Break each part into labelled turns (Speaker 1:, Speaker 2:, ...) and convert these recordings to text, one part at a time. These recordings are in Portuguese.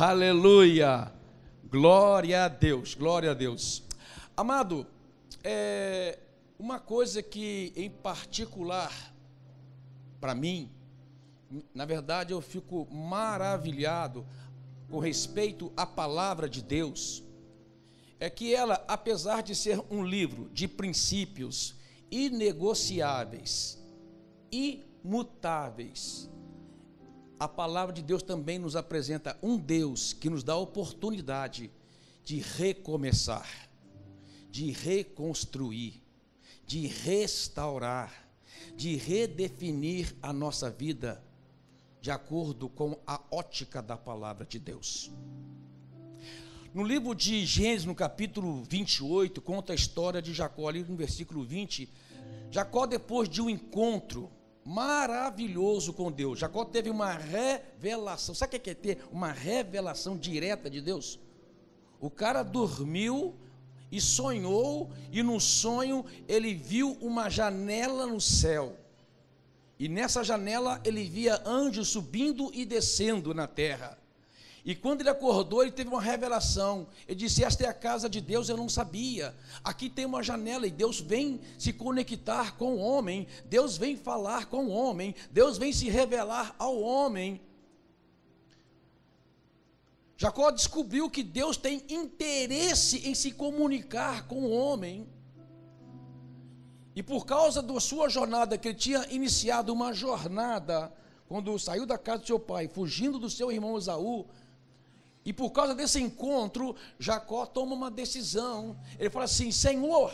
Speaker 1: Aleluia! Glória a Deus, glória a Deus. Amado, uma coisa que em particular, para mim, na verdade eu fico maravilhado com respeito à palavra de Deus, é que ela, apesar de ser um livro de princípios inegociáveis, imutáveis, a palavra de Deus também nos apresenta um Deus que nos dá a oportunidade de recomeçar, de reconstruir, de restaurar, de redefinir a nossa vida de acordo com a ótica da palavra de Deus. No livro de Gênesis, no capítulo 28, conta a história de Jacó, ali no versículo 20. Jacó, depois de um encontro maravilhoso com Deus, Jacó teve uma revelação. Sabe o que é ter uma revelação direta de Deus? O cara dormiu e sonhou, e no sonho ele viu uma janela no céu, e nessa janela ele via anjos subindo e descendo na terra. E quando ele acordou, ele teve uma revelação. Ele disse: esta é a casa de Deus, eu não sabia. Aqui tem uma janela e Deus vem se conectar com o homem, Deus vem falar com o homem, Deus vem se revelar ao homem. Jacó descobriu que Deus tem interesse em se comunicar com o homem. E por causa da sua jornada, que ele tinha iniciado uma jornada, quando saiu da casa do seu pai, fugindo do seu irmão Esaú, e por causa desse encontro, Jacó toma uma decisão. Ele fala assim: Senhor,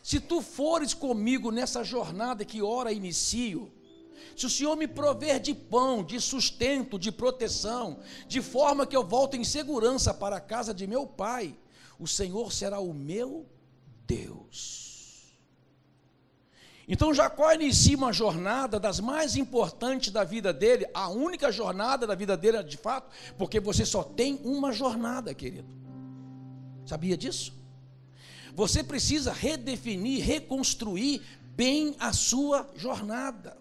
Speaker 1: se tu fores comigo nessa jornada que ora inicio, se o Senhor me prover de pão, de sustento, de proteção, de forma que eu volte em segurança para a casa de meu pai, o Senhor será o meu Deus. Então Jacó inicia uma jornada das mais importantes da vida dele, a única jornada da vida dele de fato, porque você só tem uma jornada, querido. Sabia disso? Você precisa redefinir, reconstruir bem a sua jornada.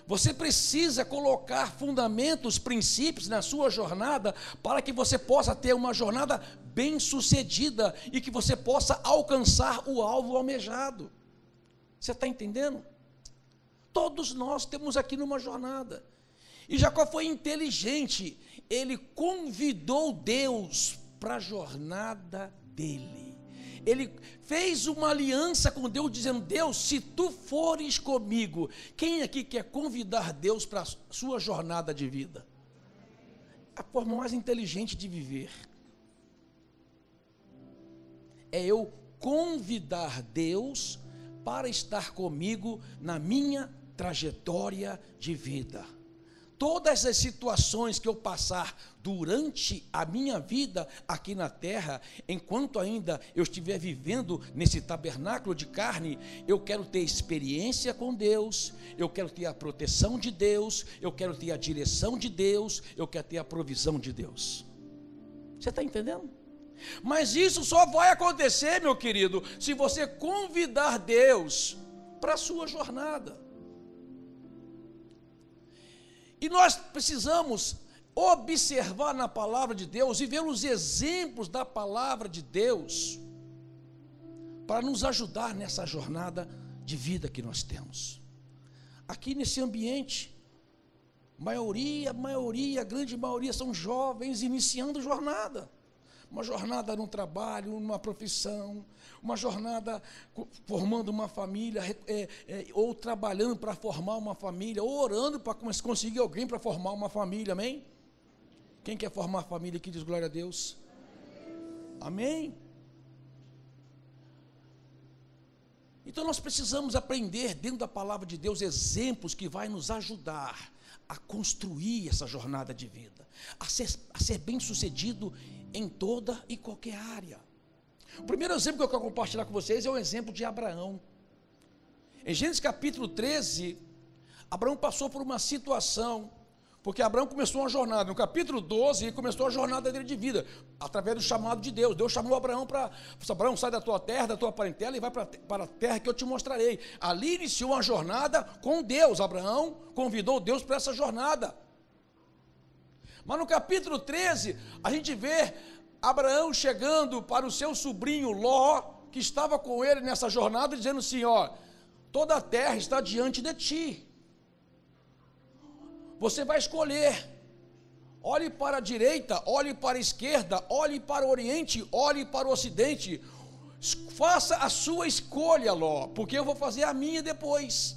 Speaker 1: Você precisa colocar fundamentos, princípios na sua jornada, para que você possa ter uma jornada bem-sucedida e que você possa alcançar o alvo almejado. Você está entendendo? Todos nós temos aqui numa jornada. E Jacó foi inteligente. Ele convidou Deus para a jornada dele. Ele fez uma aliança com Deus, dizendo: Deus, se tu fores comigo. Quem aqui quer convidar Deus para a sua jornada de vida? A forma mais inteligente de viver é eu convidar Deus para estar comigo na minha trajetória de vida. Todas as situações que eu passar durante a minha vida aqui na terra, enquanto ainda eu estiver vivendo nesse tabernáculo de carne, eu quero ter experiência com Deus, eu quero ter a proteção de Deus, eu quero ter a direção de Deus, eu quero ter a provisão de Deus. Você está entendendo? Mas isso só vai acontecer, meu querido, se você convidar Deus para a sua jornada. E nós precisamos observar na palavra de Deus e ver os exemplos da palavra de Deus para nos ajudar nessa jornada de vida que nós temos. Aqui nesse ambiente, a grande maioria são jovens iniciando jornada. Uma jornada no trabalho, numa profissão, uma jornada formando uma família, ou trabalhando para formar uma família, ou orando para conseguir alguém para formar uma família, amém? Quem quer formar família aqui diz glória a Deus? Amém? Então nós precisamos aprender dentro da palavra de Deus exemplos que vai nos ajudar a construir essa jornada de vida, a ser bem sucedido em toda e qualquer área. O primeiro exemplo que eu quero compartilhar com vocês é o exemplo de Abraão. Em Gênesis capítulo 13, Abraão passou por uma situação, porque Abraão começou uma jornada. No capítulo 12, ele começou a jornada dele de vida, através do chamado de Deus. Deus chamou Abraão para: Abraão, sai da tua terra, da tua parentela e vai para a terra que eu te mostrarei. Ali iniciou uma jornada com Deus. Abraão convidou Deus para essa jornada. Mas no capítulo 13, a gente vê Abraão chegando para o seu sobrinho Ló, que estava com ele nessa jornada, dizendo assim: ó, toda a terra está diante de ti, você vai escolher, olhe para a direita, olhe para a esquerda, olhe para o oriente, olhe para o ocidente, faça a sua escolha, Ló, porque eu vou fazer a minha depois.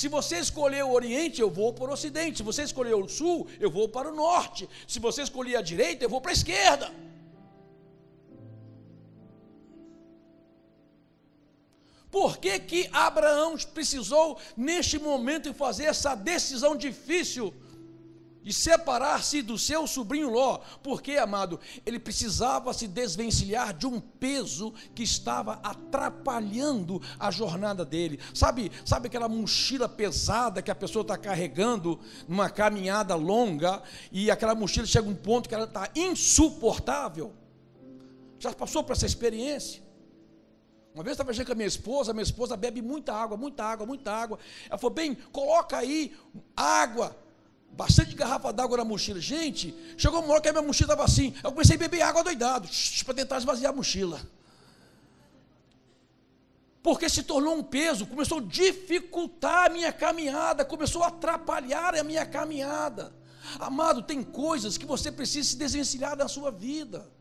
Speaker 1: Se você escolher o oriente, eu vou para o ocidente. Se você escolher o sul, eu vou para o norte. Se você escolher a direita, eu vou para a esquerda. Por que que Abraão precisou, neste momento, fazer essa decisão difícil de separar-se do seu sobrinho Ló? Porque, amado, ele precisava se desvencilhar de um peso que estava atrapalhando a jornada dele. Sabe aquela mochila pesada que a pessoa está carregando numa caminhada longa, e aquela mochila chega a um ponto que ela está insuportável? Já passou por essa experiência? Uma vez eu estava viajando com a minha esposa bebe muita água. Ela falou: bem, coloca aí água, bastante garrafa d'água na mochila. Gente, chegou uma hora que a minha mochila estava assim, eu comecei a beber água doidado, para tentar esvaziar a mochila, porque se tornou um peso, começou a dificultar a minha caminhada, começou a atrapalhar a minha caminhada. Amado, tem coisas que você precisa se desvencilhar da sua vida.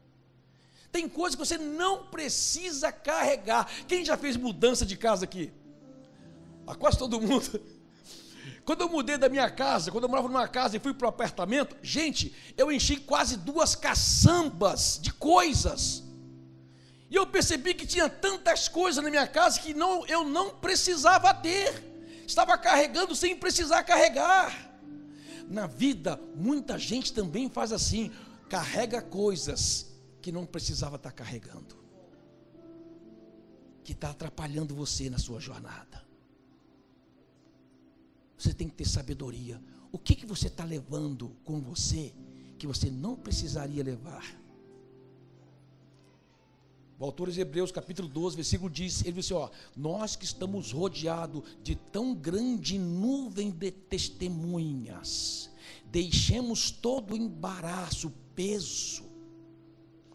Speaker 1: Tem coisas que você não precisa carregar. Quem já fez mudança de casa aqui? Quase todo mundo. Quando eu mudei da minha casa, quando eu morava numa casa e fui para o apartamento, gente, eu enchi quase 2 caçambas de coisas. E eu percebi que tinha tantas coisas na minha casa que eu não precisava ter. Estava carregando sem precisar carregar. Na vida, muita gente também faz assim, carrega coisas que não precisava estar carregando, que está atrapalhando você na sua jornada. Você tem que ter sabedoria. O que você está levando com você que você não precisaria levar? O autor de Hebreus, capítulo 12, versículo diz, ele disse: ó, nós que estamos rodeados de tão grande nuvem de testemunhas, deixemos todo o embaraço, peso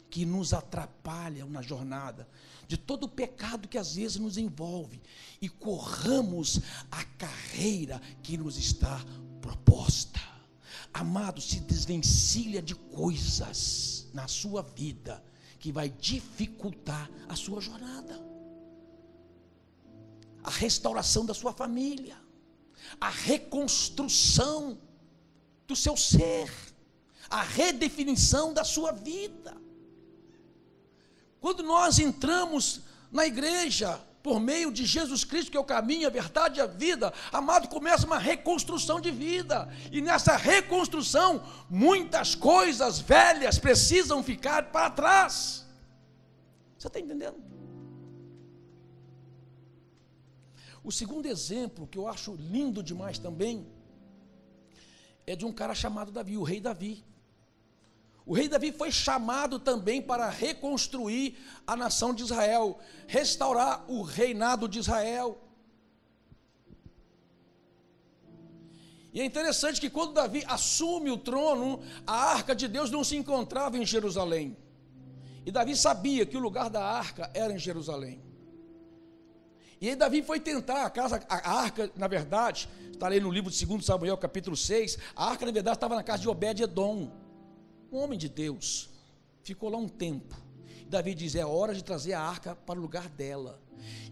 Speaker 1: que nos atrapalham na jornada, de todo o pecado que às vezes nos envolve, e corramos a carreira que nos está proposta. Amado, se desvencilha de coisas na sua vida que vai dificultar a sua jornada, a restauração da sua família, a reconstrução do seu ser, a redefinição da sua vida. Quando nós entramos na igreja, por meio de Jesus Cristo, que é o caminho, a verdade e a vida, amado, começa uma reconstrução de vida, e nessa reconstrução, muitas coisas velhas precisam ficar para trás. Você está entendendo? O segundo exemplo, que eu acho lindo demais também, é de um cara chamado Davi, o rei Davi. O rei Davi foi chamado também para reconstruir a nação de Israel, restaurar o reinado de Israel. E é interessante que quando Davi assume o trono, a arca de Deus não se encontrava em Jerusalém. E Davi sabia que o lugar da arca era em Jerusalém. E aí Davi foi tentar, a arca, na verdade, está ali no livro de 2 Samuel, capítulo 6, a arca, na verdade, estava na casa de Obed-Edom, um homem de Deus. Ficou lá um tempo. Davi diz: é hora de trazer a arca para o lugar dela.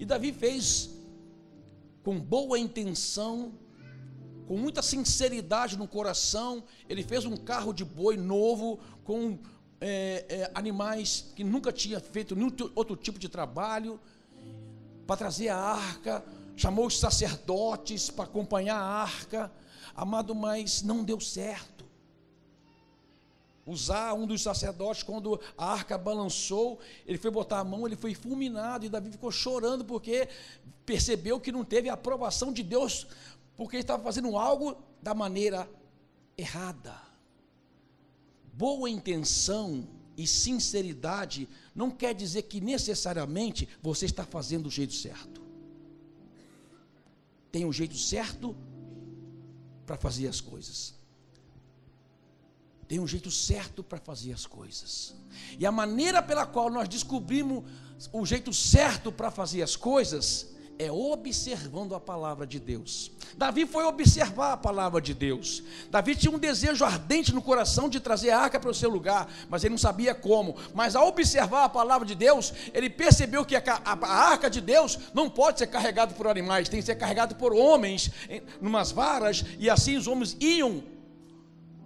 Speaker 1: E Davi fez com boa intenção, com muita sinceridade no coração. Ele fez um carro de boi novo, com animais que nunca tinha feito nenhum outro tipo de trabalho, para trazer a arca. Chamou os sacerdotes para acompanhar a arca. Amado, mas não deu certo. Usar um dos sacerdotes, quando a arca balançou, ele foi botar a mão, ele foi fulminado, e Davi ficou chorando, porque percebeu que não teve a aprovação de Deus, porque ele estava fazendo algo da maneira errada. Boa intenção e sinceridade não quer dizer que necessariamente você está fazendo do jeito certo. Tem um jeito certo para fazer as coisas. Tem um jeito certo para fazer as coisas. E a maneira pela qual nós descobrimos o jeito certo para fazer as coisas é observando a palavra de Deus. Davi foi observar a palavra de Deus. Davi tinha um desejo ardente no coração de trazer a arca para o seu lugar, mas ele não sabia como. Mas ao observar a palavra de Deus, ele percebeu que a arca de Deus não pode ser carregada por animais, tem que ser carregada por homens, em umas varas, e assim os homens iam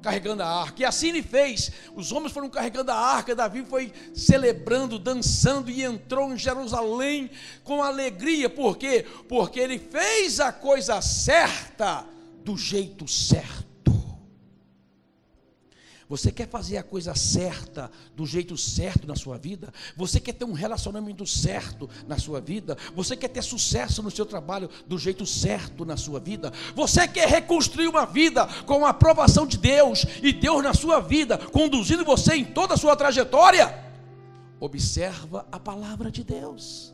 Speaker 1: carregando a arca, e assim ele fez. Os homens foram carregando a arca, Davi foi celebrando, dançando, e entrou em Jerusalém com alegria. Por quê? Porque ele fez a coisa certa, do jeito certo. Você quer fazer a coisa certa, do jeito certo na sua vida? Você quer ter um relacionamento certo na sua vida? Você quer ter sucesso no seu trabalho, do jeito certo na sua vida? Você quer reconstruir uma vida com a aprovação de Deus, e Deus na sua vida, conduzindo você em toda a sua trajetória? Observa a palavra de Deus.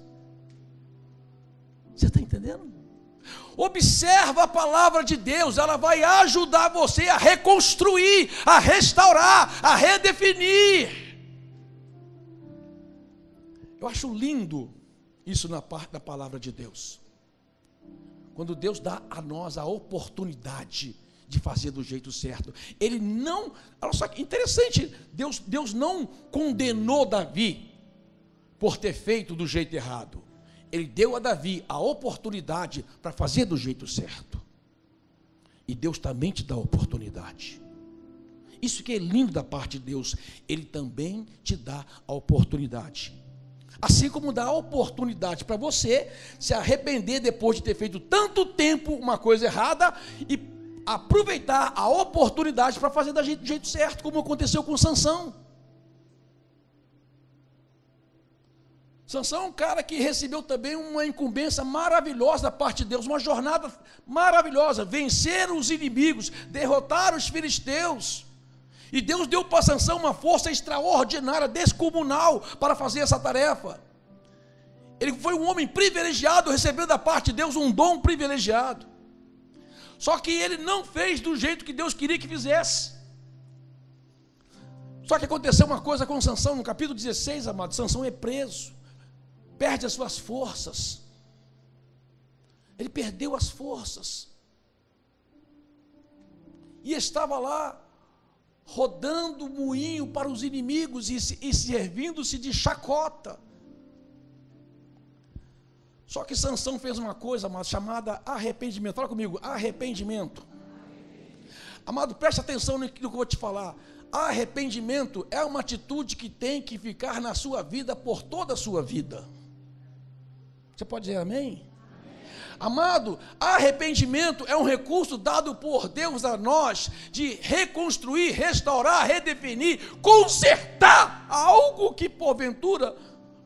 Speaker 1: Você está entendendo? Observa a palavra de Deus, ela vai ajudar você a reconstruir, a restaurar, a redefinir. Eu acho lindo isso na parte da palavra de Deus. Quando Deus dá a nós a oportunidade de fazer do jeito certo. Ele não, olha só que interessante, Deus não condenou Davi por ter feito do jeito errado. Ele deu a Davi a oportunidade para fazer do jeito certo. E Deus também te dá a oportunidade. Isso que é lindo da parte de Deus. Ele também te dá a oportunidade. Assim como dá a oportunidade para você se arrepender depois de ter feito tanto tempo uma coisa errada e aproveitar a oportunidade para fazer do jeito certo, como aconteceu com Sansão. Sansão é um cara que recebeu também uma incumbência maravilhosa da parte de Deus, uma jornada maravilhosa, vencer os inimigos, derrotar os filisteus. E Deus deu para Sansão uma força extraordinária, descomunal, para fazer essa tarefa. Ele foi um homem privilegiado, recebendo da parte de Deus um dom privilegiado. Só que ele não fez do jeito que Deus queria que fizesse. Só que aconteceu uma coisa com Sansão, no capítulo 16, amado. Sansão é preso, perde as suas forças. Ele perdeu as forças. E estava lá, rodando o moinho para os inimigos e servindo-se de chacota. Só que Sansão fez uma coisa, amado, chamada arrependimento. Fala comigo, arrependimento. Amado, preste atenção no que eu vou te falar. Arrependimento é uma atitude que tem que ficar na sua vida por toda a sua vida. Você pode dizer amém? Amado, arrependimento é um recurso dado por Deus a nós de reconstruir, restaurar, redefinir, consertar algo que porventura,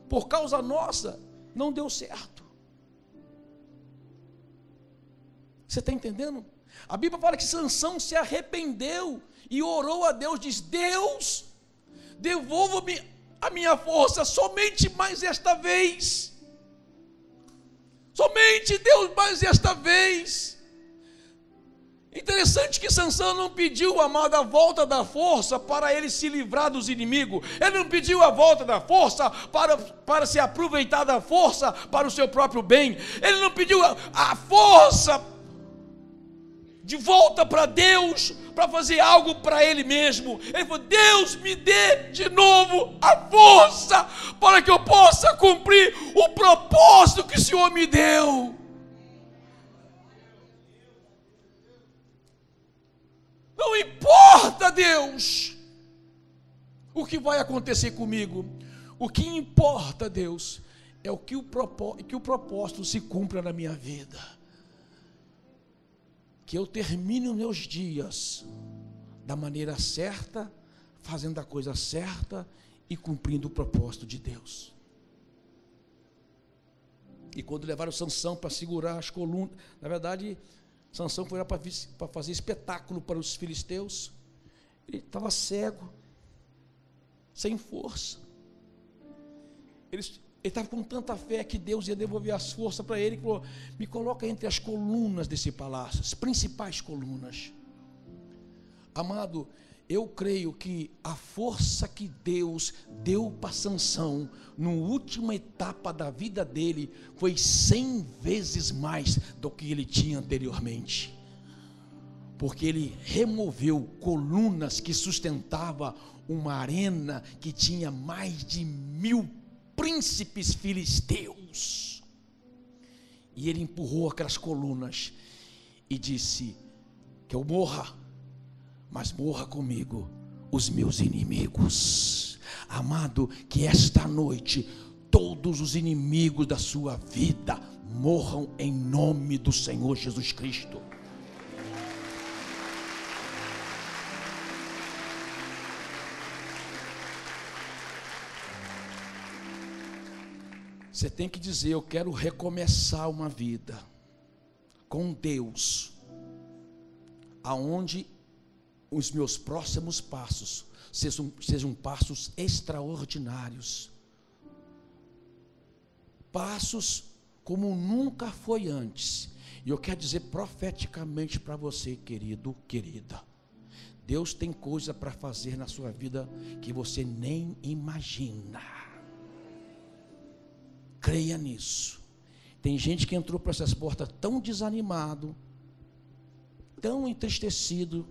Speaker 1: por causa nossa, não deu certo. Você está entendendo? A Bíblia fala que Sansão se arrependeu e orou a Deus, diz: Deus, devolva-me a minha força somente mais esta vez. Somente Deus, mais esta vez. Interessante que Sansão não pediu, amado, a volta da força para ele se livrar dos inimigos. Ele não pediu a volta da força para se aproveitar da força para o seu próprio bem. Ele não pediu a força de volta para Deus, para fazer algo para ele mesmo. Ele falou: Deus, me dê de novo a força para que eu possa cumprir o propósito que o Senhor me deu. Não importa, Deus, o que vai acontecer comigo. O que importa, Deus, é que o propósito se cumpra na minha vida. Que eu termine os meus dias da maneira certa, fazendo a coisa certa e cumprindo o propósito de Deus. E quando levaram Sansão para segurar as colunas, na verdade, Sansão foi lá para fazer espetáculo para os filisteus. Ele estava cego, sem força. Ele estava com tanta fé que Deus ia devolver as forças para ele, que falou: me coloca entre as colunas desse palácio, as principais colunas. Amado, Eu creio que a força que Deus deu para Sansão, na última etapa da vida dele, foi 100 vezes mais do que ele tinha anteriormente. Porque ele removeu colunas que sustentavam uma arena que tinha mais de 1000 príncipes filisteus. E ele empurrou aquelas colunas e disse: que eu morra, mas morra comigo os meus inimigos. Amado, que esta noite todos os inimigos da sua vida morram em nome do Senhor Jesus Cristo. Você tem que dizer: eu quero recomeçar uma vida com Deus, aonde os meus próximos passos sejam passos extraordinários, passos como nunca foi antes. E eu quero dizer profeticamente para você, querido, querida, Deus tem coisa para fazer na sua vida que você nem imagina. Creia nisso. Tem gente que entrou por essas portas tão desanimado, tão entristecido,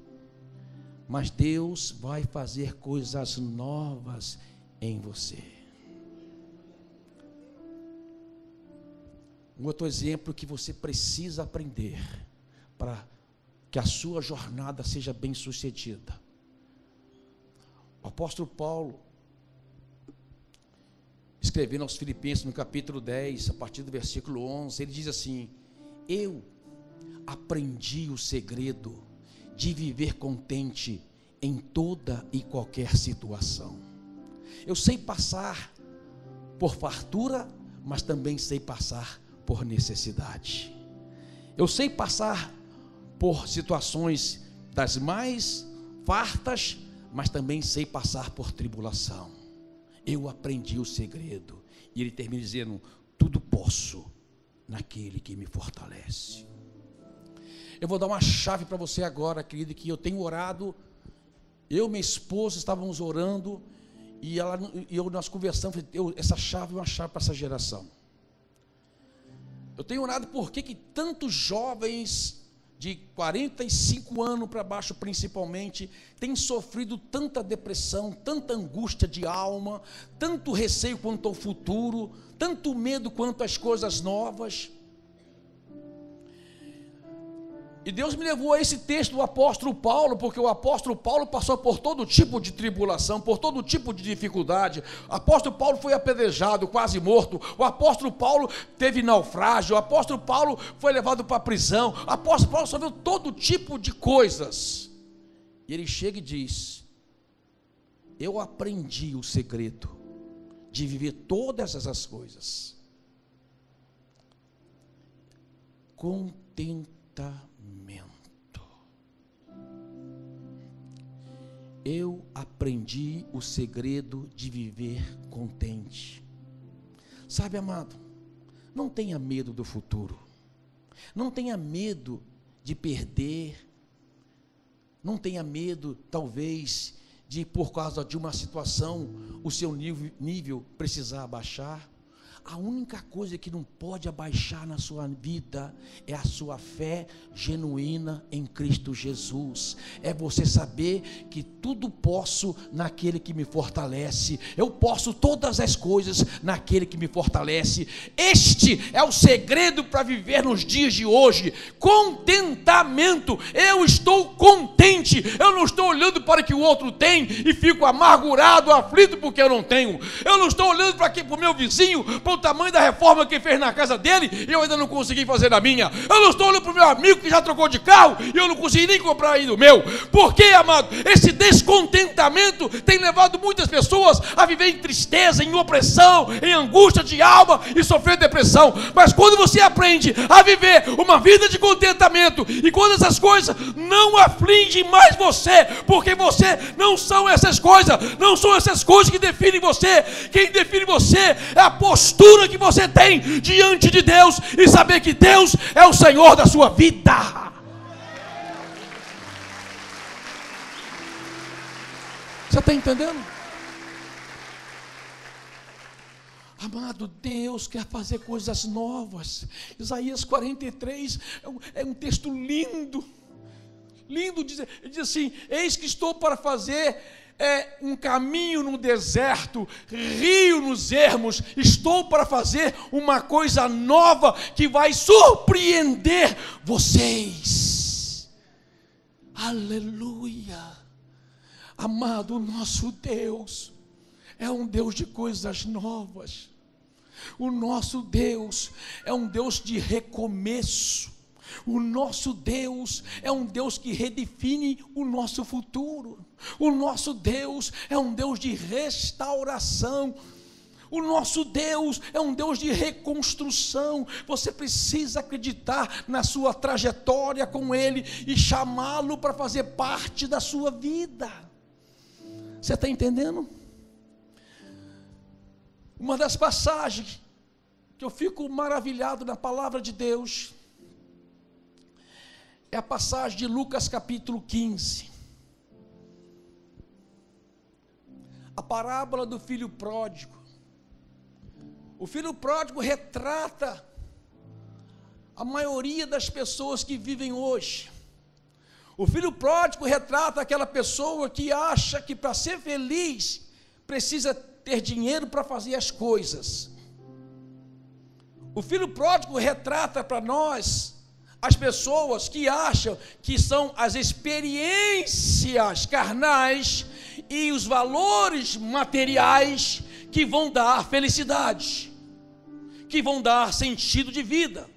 Speaker 1: mas Deus vai fazer coisas novas em você. Um outro exemplo que você precisa aprender para que a sua jornada seja bem sucedida. O apóstolo Paulo, escrevendo aos Filipenses no capítulo 10, a partir do versículo 11, ele diz assim: eu aprendi o segredo de viver contente em toda e qualquer situação. Eu sei passar por fartura, mas também sei passar por necessidade. Eu sei passar por situações das mais fartas, mas também sei passar por tribulação. Eu aprendi o segredo. E ele termina dizendo: tudo posso naquele que me fortalece. Eu vou dar uma chave para você agora, querido, que eu tenho orado. Eu e minha esposa estávamos orando, e nós conversamos. Essa chave é uma chave para essa geração. Eu tenho orado por que tantos jovens de 45 anos para baixo, principalmente, têm sofrido tanta depressão, tanta angústia de alma, tanto receio quanto ao futuro, tanto medo quanto às coisas novas. E Deus me levou a esse texto do apóstolo Paulo, porque o apóstolo Paulo passou por todo tipo de tribulação, por todo tipo de dificuldade. O apóstolo Paulo foi apedrejado, quase morto. O apóstolo Paulo teve naufrágio. O apóstolo Paulo foi levado para a prisão. O apóstolo Paulo sofreu todo tipo de coisas. E ele chega e diz: eu aprendi o segredo de viver todas essas coisas. Contentamento. Eu aprendi o segredo de viver contente. Sabe, amado, não tenha medo do futuro. Não tenha medo de perder. Não tenha medo, talvez, de por causa de uma situação o seu nível precisar abaixar. A única coisa que não pode abaixar na sua vida é a sua fé genuína em Cristo Jesus. É você saber que tudo posso naquele que me fortalece. Eu posso todas as coisas naquele que me fortalece. Este é o segredo para viver nos dias de hoje. Contentamento. Eu estou contente. Eu não estou olhando para o que o outro tem e fico amargurado, aflito porque eu não tenho. Eu não estou olhando para o meu vizinho, o tamanho da reforma que fez na casa dele e eu ainda não consegui fazer na minha. Eu não estou olhando para o meu amigo que já trocou de carro e eu não consegui nem comprar ainda o meu. Por quê, amado? Esse descontentamento tem levado muitas pessoas a viver em tristeza, em opressão, em angústia de alma e sofrer depressão. Mas quando você aprende a viver uma vida de contentamento e quando essas coisas não afligem mais você, porque você não são essas coisas, não são essas coisas que definem você. Quem define você é a postura que você tem diante de Deus e saber que Deus é o Senhor da sua vida. está entendendo? Amado, Deus quer fazer coisas novas. Isaías 43 é um texto lindo. Lindo, diz assim: eis que estou para fazer um caminho no deserto, rio nos ermos. Estou para fazer uma coisa nova que vai surpreender vocês. Aleluia. Amado, o nosso Deus é um Deus de coisas novas. O nosso Deus é um Deus de recomeço. O nosso Deus é um Deus que redefine o nosso futuro. O nosso Deus é um Deus de restauração. O nosso Deus é um Deus de reconstrução. Você precisa acreditar na sua trajetória com Ele e chamá-lo para fazer parte da sua vida. Você está entendendo? Uma das passagens que eu fico maravilhado na palavra de Deus é a passagem de Lucas capítulo 15. A parábola do filho pródigo. O filho pródigo retrata a maioria das pessoas que vivem hoje. O filho pródigo retrata aquela pessoa que acha que para ser feliz precisa ter dinheiro para fazer as coisas. O filho pródigo retrata para nós as pessoas que acham que são as experiências carnais e os valores materiais que vão dar felicidade, que vão dar sentido de vida.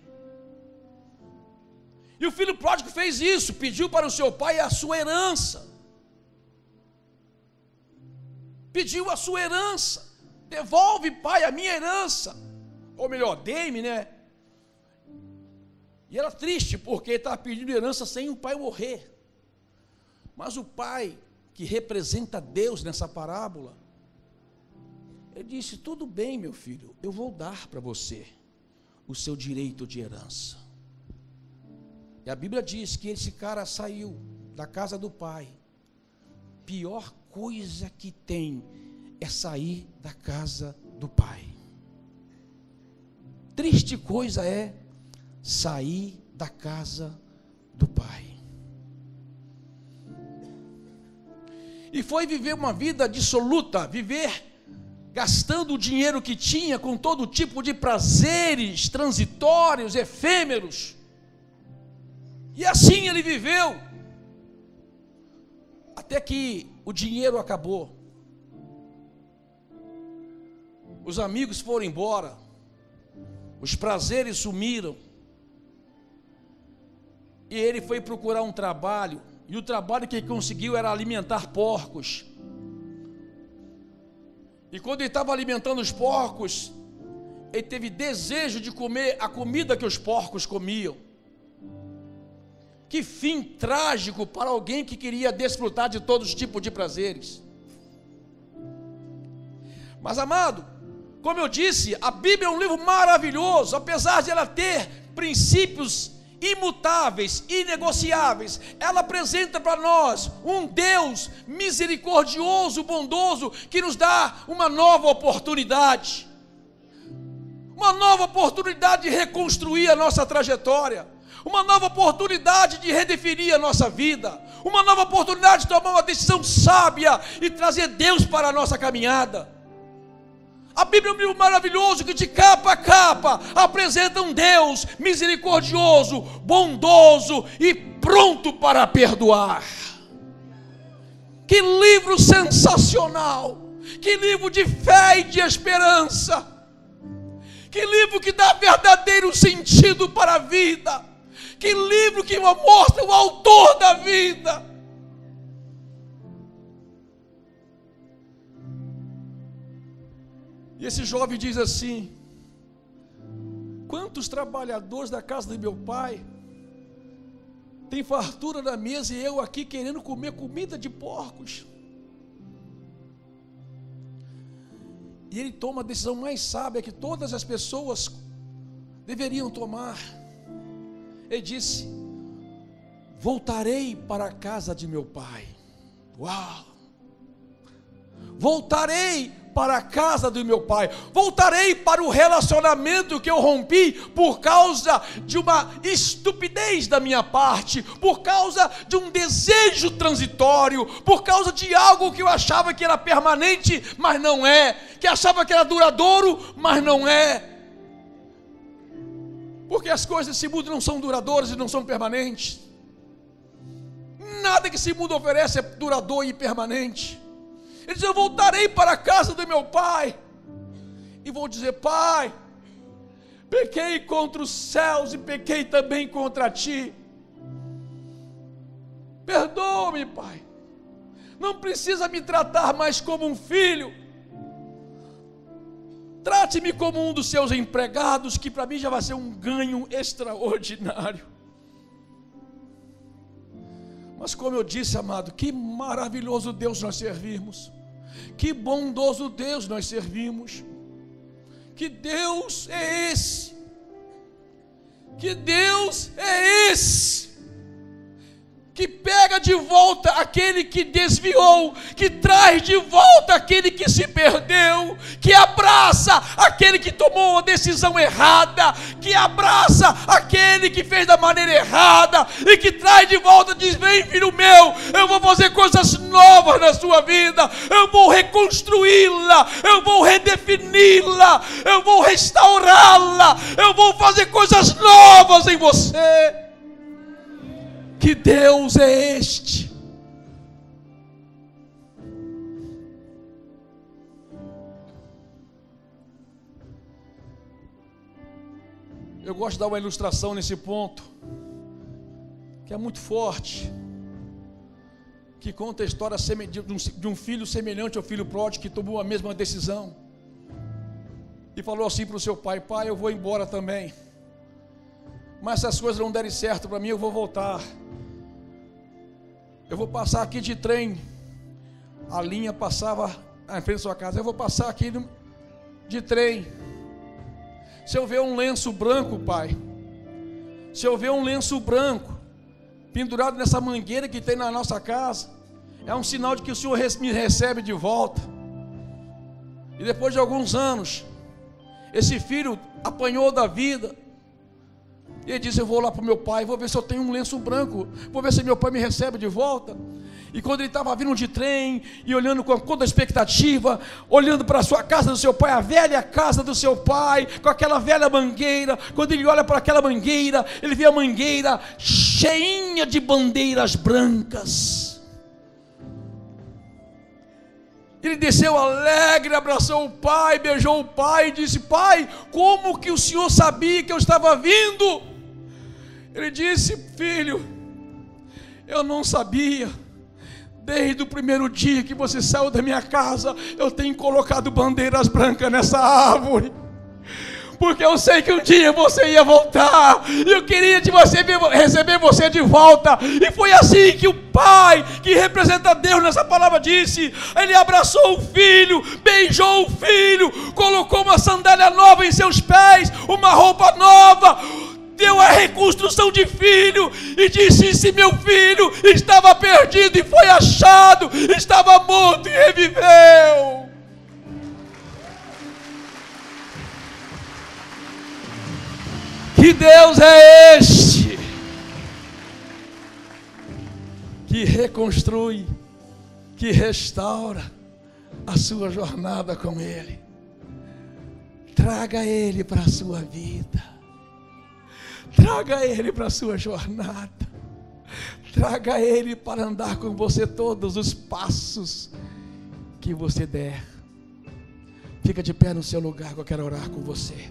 Speaker 1: E o filho pródigo fez isso, pediu para o seu pai a sua herança. Pediu a sua herança. Devolve, pai, a minha herança. Ou melhor, dê-me, né? E era triste, porque ele estava pedindo herança sem o pai morrer. Mas o pai, que representa Deus nessa parábola, ele disse: tudo bem, meu filho, eu vou dar para você o seu direito de herança. E a Bíblia diz que esse cara saiu da casa do pai. Pior coisa que tem é sair da casa do pai. Triste coisa é sair da casa do pai. E foi viver uma vida dissoluta, viver gastando o dinheiro que tinha com todo tipo de prazeres transitórios, efêmeros. E assim ele viveu, até que o dinheiro acabou, os amigos foram embora, os prazeres sumiram, e ele foi procurar um trabalho, e o trabalho que ele conseguiu era alimentar porcos. E quando ele estava alimentando os porcos, ele teve desejo de comer a comida que os porcos comiam. Que fim trágico para alguém que queria desfrutar de todos os tipos de prazeres. Mas, amado, como eu disse, a Bíblia é um livro maravilhoso. Apesar de ela ter princípios imutáveis, inegociáveis, ela apresenta para nós um Deus misericordioso, bondoso, que nos dá uma nova oportunidade. Uma nova oportunidade de reconstruir a nossa trajetória. Uma nova oportunidade de redefinir a nossa vida, uma nova oportunidade de tomar uma decisão sábia e trazer Deus para a nossa caminhada. A Bíblia é um livro maravilhoso que de capa a capa apresenta um Deus misericordioso, bondoso e pronto para perdoar. Que livro sensacional, que livro de fé e de esperança, que livro que dá verdadeiro sentido para a vida. Que livro que mostra o autor da vida. E esse jovem diz assim: quantos trabalhadores da casa de meu pai tem fartura na mesa e eu aqui querendo comer comida de porcos? E ele toma a decisão mais sábia que todas as pessoas deveriam tomar. Ele disse: voltarei para a casa de meu pai. Uau! voltarei para a casa do meu pai, voltarei para o relacionamento que eu rompi por causa de uma estupidez da minha parte, por causa de um desejo transitório, por causa de algo que eu achava que era permanente, mas não é, que achava que era duradouro, mas não é, porque as coisas desse mundo não são duradouras e não são permanentes. Nada que esse mundo oferece é duradouro e permanente. Ele diz: eu voltarei para a casa do meu pai e vou dizer: pai, pequei contra os céus e pequei também contra ti. Perdoa-me, pai. Não precisa me tratar mais como um filho. Trate-me como um dos seus empregados, que para mim já vai ser um ganho extraordinário. Mas como eu disse, amado, que maravilhoso Deus nós servimos, que bondoso Deus nós servimos, que Deus é esse, que Deus é esse, que pega de volta aquele que desviou, que traz de volta aquele que se perdeu, que abraça aquele que tomou uma decisão errada, que abraça aquele que fez da maneira errada, e que traz de volta, diz: vem, filho meu, eu vou fazer coisas novas na sua vida, eu vou reconstruí-la, eu vou redefini-la, eu vou restaurá-la, eu vou fazer coisas novas em você. Que Deus é este? Eu gosto de dar uma ilustração nesse ponto, que é muito forte, que conta a história de um filho semelhante ao filho pródigo, que tomou a mesma decisão e falou assim para o seu pai: pai, eu vou embora também, mas se as coisas não derem certo para mim, eu vou voltar. Eu vou passar aqui de trem, a linha passava na frente da sua casa, eu vou passar aqui de trem. Se eu ver um lenço branco, pai, se eu ver um lenço branco pendurado nessa mangueira que tem na nossa casa, é um sinal de que o Senhor me recebe de volta. E depois de alguns anos, esse filho apanhou da vida, e ele disse: eu vou lá para o meu pai, vou ver se eu tenho um lenço branco, vou ver se meu pai me recebe de volta. E quando ele estava vindo de trem, e olhando com toda a expectativa, olhando para a sua casa do seu pai, a velha casa do seu pai, com aquela velha mangueira, quando ele olha para aquela mangueira, ele vê a mangueira cheinha de bandeiras brancas. Ele desceu alegre, abraçou o pai, beijou o pai e disse: pai, como que o senhor sabia que eu estava vindo? Ele disse: filho, eu não sabia. Desde o primeiro dia que você saiu da minha casa, eu tenho colocado bandeiras brancas nessa árvore, porque eu sei que um dia você ia voltar, e eu queria receber você de volta. E foi assim que o pai, que representa Deus nessa palavra, disse: ele abraçou o filho, beijou o filho, colocou uma sandália nova em seus pés, uma roupa nova, deu a reconstrução de filho, e disse: se meu filho estava perdido e foi achado, estava morto e reviveu. Que Deus é este, que reconstrui, que restaura a sua jornada com Ele. Traga Ele para a sua vida. Traga Ele para a sua jornada. Traga Ele para andar com você todos os passos que você der. Fica de pé no seu lugar, que eu quero orar com você.